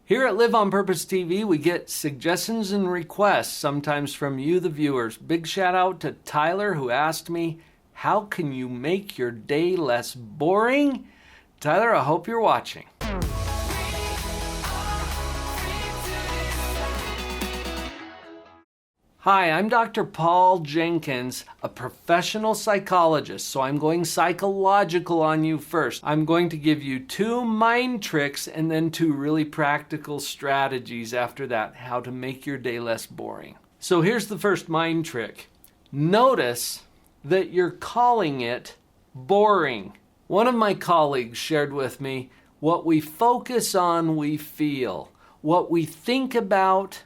Here at Live on Purpose TV, we get suggestions and requests, sometimes from you, the viewers. Big shout out to Tyler, who asked me, how can you make your day less boring? Tyler, I hope you're watching. Hi, I'm Dr. Paul Jenkins, a professional psychologist, so I'm going psychological on you first. I'm going to give you 2 mind tricks and then 2 really practical strategies after that, how to make your day less boring. So here's the first mind trick. Notice that you're calling it boring. One of my colleagues shared with me, what we focus on, we feel. What we think about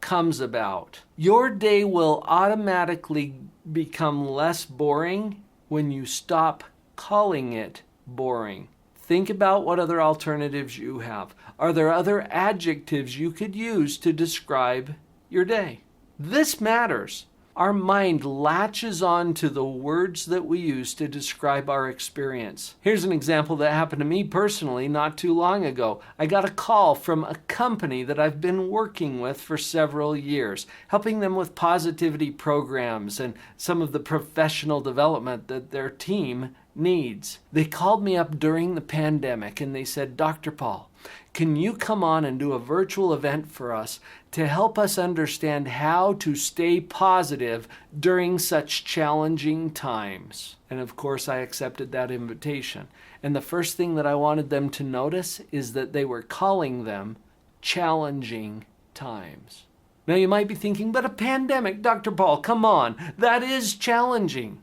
comes about. Your day will automatically become less boring when you stop calling it boring. Think about what other alternatives you have. Are there other adjectives you could use to describe your day? This matters. Our mind latches on to the words that we use to describe our experience. Here's an example that happened to me personally not too long ago. I got a call from a company that I've been working with for several years, helping them with positivity programs and some of the professional development that their team needs. They called me up during the pandemic and they said, Dr. Paul, can you come on and do a virtual event for us to help us understand how to stay positive during such challenging times? And of course, I accepted that invitation. And the first thing that I wanted them to notice is that they were calling them challenging times. Now you might be thinking, but a pandemic, Dr. Paul, come on, that is challenging.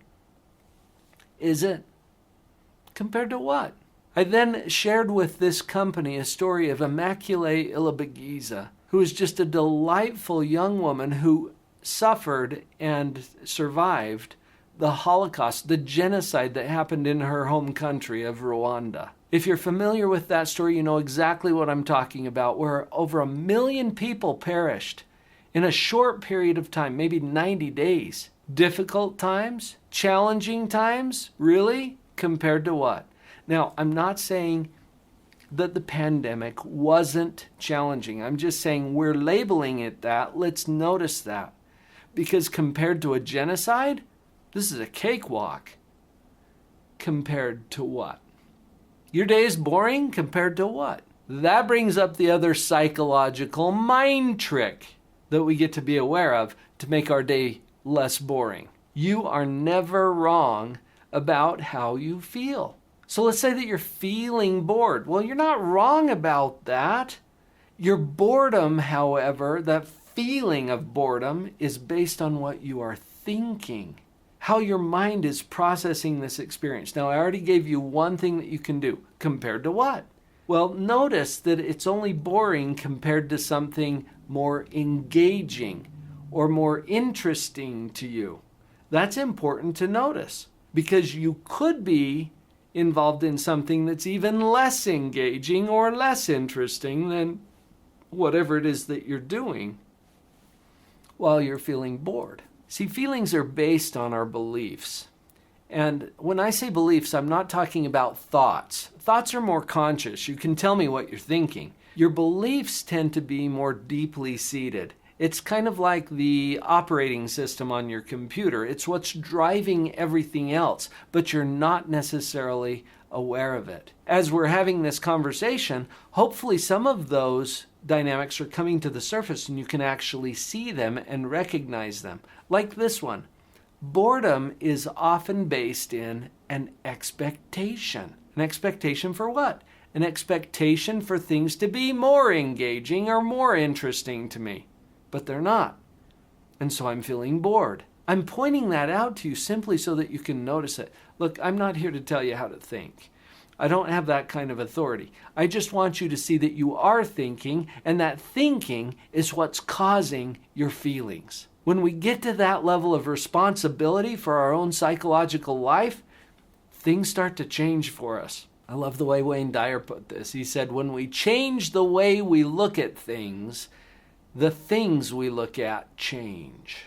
Is it? Compared to what? I then shared with this company a story of Immaculée Ilibagiza, who is just a delightful young woman who suffered and survived the Holocaust, the genocide that happened in her home country of Rwanda. If you're familiar with that story, you know exactly what I'm talking about, where over 1 million people perished in a short period of time, maybe 90 days. Difficult times? Challenging times? Really? Compared to what? Now, I'm not saying that the pandemic wasn't challenging. I'm just saying we're labeling it that. Let's notice that. Because compared to a genocide, this is a cakewalk. Compared to what? Your day is boring compared to what? That brings up the other psychological mind trick that we get to be aware of to make our day less boring. You are never wrong about how you feel. So let's say that you're feeling bored. Well, you're not wrong about that. Your boredom, however, that feeling of boredom is based on what you are thinking, how your mind is processing this experience. Now, I already gave you one thing that you can do. Compared to what? Well, notice that it's only boring compared to something more engaging or more interesting to you. That's important to notice because you could be involved in something that's even less engaging or less interesting than whatever it is that you're doing while you're feeling bored. See, feelings are based on our beliefs. And when I say beliefs, I'm not talking about thoughts. Thoughts are more conscious. You can tell me what you're thinking. Your beliefs tend to be more deeply seated. It's kind of like the operating system on your computer. It's what's driving everything else, but you're not necessarily aware of it. As we're having this conversation, hopefully some of those dynamics are coming to the surface and you can actually see them and recognize them. Like this one. Boredom is often based in an expectation. An expectation for what? An expectation for things to be more engaging or more interesting to me. But they're not. And so I'm feeling bored. I'm pointing that out to you simply so that you can notice it. Look, I'm not here to tell you how to think. I don't have that kind of authority. I just want you to see that you are thinking, and that thinking is what's causing your feelings. When we get to that level of responsibility for our own psychological life, things start to change for us. I love the way Wayne Dyer put this. He said, when we change the way we look at things, the things we look at change.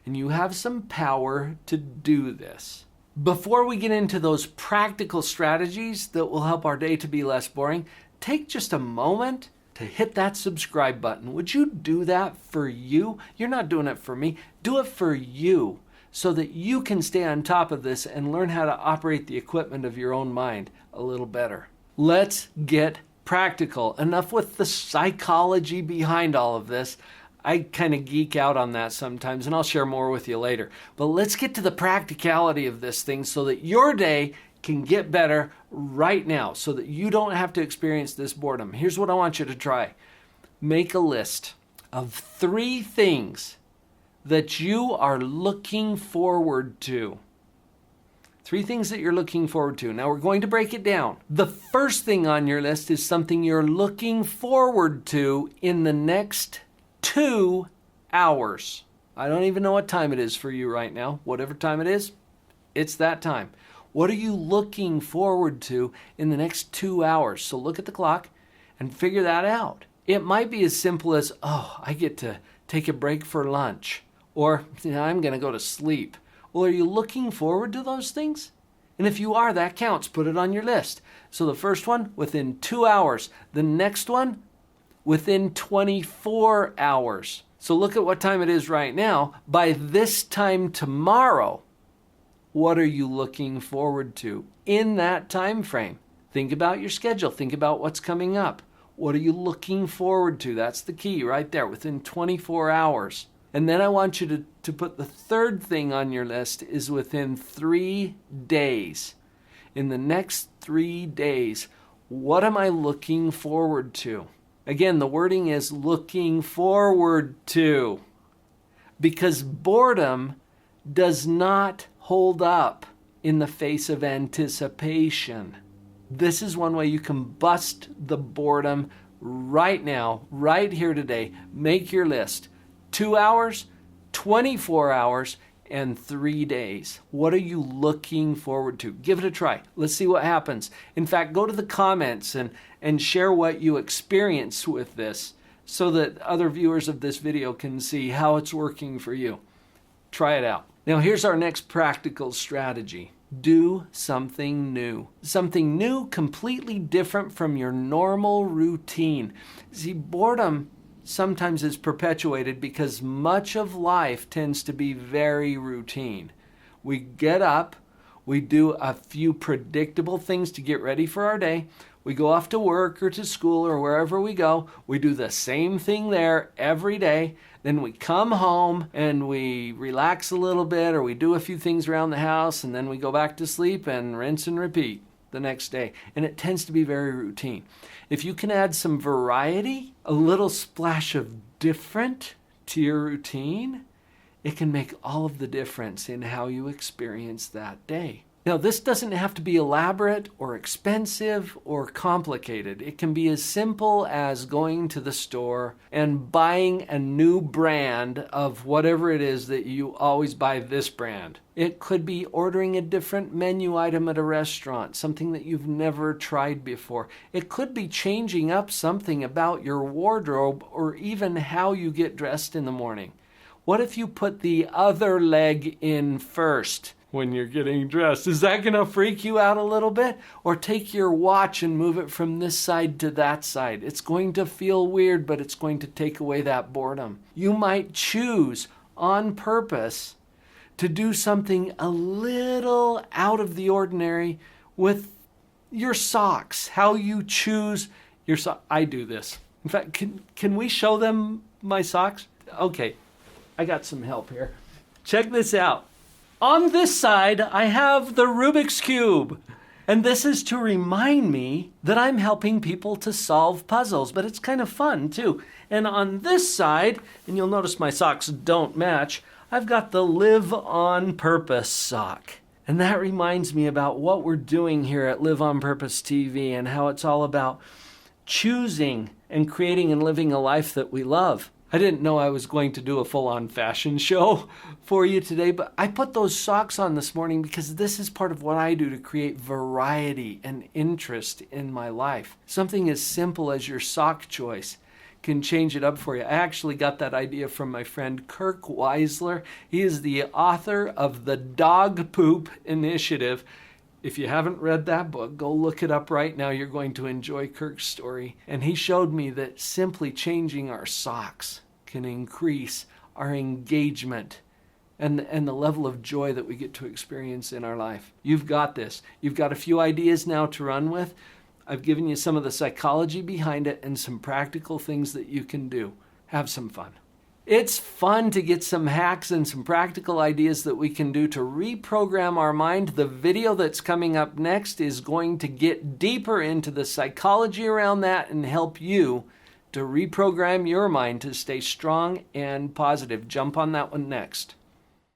And you have some power to do this. Before we get into those practical strategies that will help our day to be less boring, take just a moment to hit that subscribe button. Would you do that for you? You're not doing it for me. Do it for you so that you can stay on top of this and learn how to operate the equipment of your own mind a little better. Let's get practical. Enough with the psychology behind all of this. I kind of geek out on that sometimes, and I'll share more with you later. But let's get to the practicality of this thing so that your day can get better right now, so that you don't have to experience this boredom. Here's what I want you to try. Make a list of 3 things that you are looking forward to. 3 things that you're looking forward to. Now we're going to break it down. The first thing on your list is something you're looking forward to in the next 2 hours. I don't even know what time it is for you right now. Whatever time it is, it's that time. What are you looking forward to in the next 2 hours? So look at the clock and figure that out. It might be as simple as, I get to take a break for lunch, or I'm going to go to sleep. Well, are you looking forward to those things? And if you are, that counts. Put it on your list. So the first one, within 2 hours. The next one, within 24 hours. So look at what time it is right now. By this time tomorrow, what are you looking forward to in that time frame? Think about your schedule. Think about what's coming up. What are you looking forward to? That's the key right there, within 24 hours. And then I want you to put the third thing on your list is within 3 days. In the next 3 days, what am I looking forward to? Again, the wording is looking forward to, because boredom does not hold up in the face of anticipation. This is one way you can bust the boredom right now, right here today. Make your list. 2 hours, 24 hours, and 3 days. What are you looking forward to? Give it a try. Let's see what happens. In fact, go to the comments and share what you experience with this so that other viewers of this video can see how it's working for you. Try it out. Now here's our next practical strategy. Do something new. Something new, completely different from your normal routine. See, boredom sometimes is perpetuated because much of life tends to be very routine. We get up, we do a few predictable things to get ready for our day. We go off to work or to school or wherever we go. We do the same thing there every day. Then we come home and we relax a little bit, or we do a few things around the house, and then we go back to sleep and rinse and repeat the next day. And it tends to be very routine. If you can add some variety, a little splash of different to your routine, it can make all of the difference in how you experience that day. Now, this doesn't have to be elaborate or expensive or complicated. It can be as simple as going to the store and buying a new brand of whatever it is that you always buy this brand. It could be ordering a different menu item at a restaurant, something that you've never tried before. It could be changing up something about your wardrobe or even how you get dressed in the morning. What if you put the other leg in first when you're getting dressed? Is that going to freak you out a little bit? Or take your watch and move it from this side to that side. It's going to feel weird, but it's going to take away that boredom. You might choose on purpose to do something a little out of the ordinary with your socks. How you choose your socks. I do this. In fact, can we show them my socks? Okay, I got some help here. Check this out. On this side, I have the Rubik's Cube. And this is to remind me that I'm helping people to solve puzzles, but it's kind of fun too. And on this side, and you'll notice my socks don't match, I've got the Live on Purpose sock. And that reminds me about what we're doing here at Live on Purpose TV and how it's all about choosing and creating and living a life that we love. I didn't know I was going to do a full-on fashion show for you today, but I put those socks on this morning because this is part of what I do to create variety and interest in my life. Something as simple as your sock choice can change it up for you. I actually got that idea from my friend Kirk Weisler. He is the author of the Dog Poop Initiative. If you haven't read that book, go look it up right now. You're going to enjoy Kirk's story. And he showed me that simply changing our socks can increase our engagement and the level of joy that we get to experience in our life. You've got this. You've got a few ideas now to run with. I've given you some of the psychology behind it and some practical things that you can do. Have some fun. It's fun to get some hacks and some practical ideas that we can do to reprogram our mind. The video that's coming up next is going to get deeper into the psychology around that and help you to reprogram your mind to stay strong and positive. Jump on that one next.